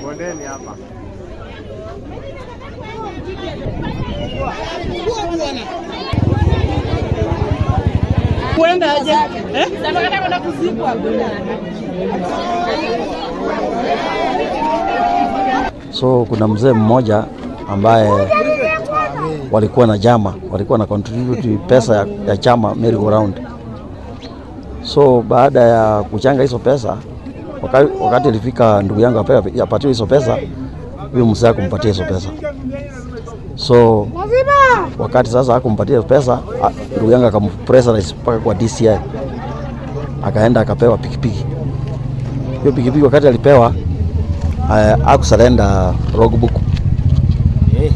Bondeni hapa. Kwenda aje? Nataka kwenda kuzikwa. So kuna mzee mmoja ambaye walikuwa na chama, walikuwa na contribute pesa ya chama merry go round. So baada ya kuchanga hizo pesa, wakati ilifika ndugu yangu apatiwe hizo pesa, huyo mzee akumpatia hizo pesa. So wakati sasa hakumpatia hizo pesa, ndugu yangu akampressurize mpaka kwa DCI, akaenda akapewa pikipiki. Hiyo pikipiki wakati alipewa hakusurrender logbook.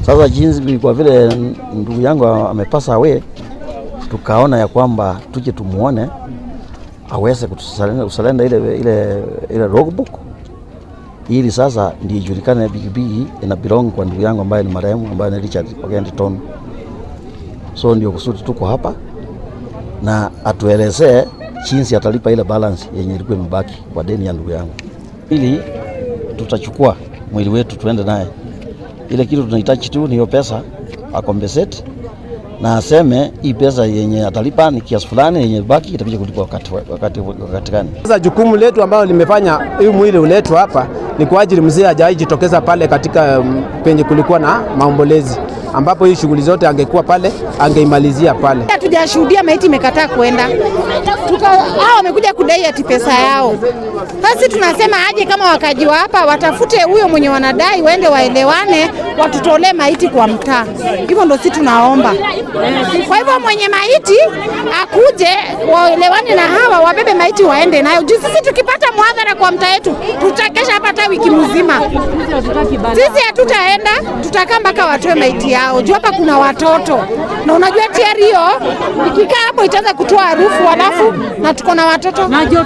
Sasa jinsi kwa vile ndugu yangu amepasa away, tukaona ya kwamba tuje tumuone aweze kusurrender ile logbook, ili sasa ndio ijulikane pikipiki ina belong kwa ndugu yangu ambaye ni marehemu, ambaye ni Richard Ogendi Ton. So ndio kusudi tuko hapa na atuelezee jinsi atalipa ile balance yenye ilikuwa imebaki kwa deni ya ndugu yangu, ili tutachukua mwili wetu tuende naye. Ile kitu tunahitaji tu ni hiyo pesa akompensate, na aseme hii pesa yenye atalipa ni kiasi fulani, yenye baki itakuja kulipa wakati gani. Sasa jukumu letu ambalo limefanya hii mwili uletwe hapa ni kwa ajili mzee hajajitokeza pale katika penye kulikuwa na maombolezi, ambapo hii shughuli zote angekuwa pale, angeimalizia pale. Hatujashuhudia maiti imekataa kwenda. Hao wamekuja kudai ati pesa yao. Sasa tunasema aje kama wakaji wa hapa watafute huyo mwenye wanadai, waende waelewane, watutolee maiti kwa mtaa. Hivyo ndio sisi tunaomba. Kwa hivyo mwenye maiti akuje waelewane na hawa, wabebe maiti waende nayo. Juu sisi tukipata muadhara kwa mtaa wetu, tutakesha hapa hata wiki mzima. Sisi hatutaenda, tutakaa mpaka watoe maiti yao. Juu hapa kuna watoto. Na unajua tayari hiyo ikikaa hapo itaanza kutoa harufu, alafu na tuko na watoto.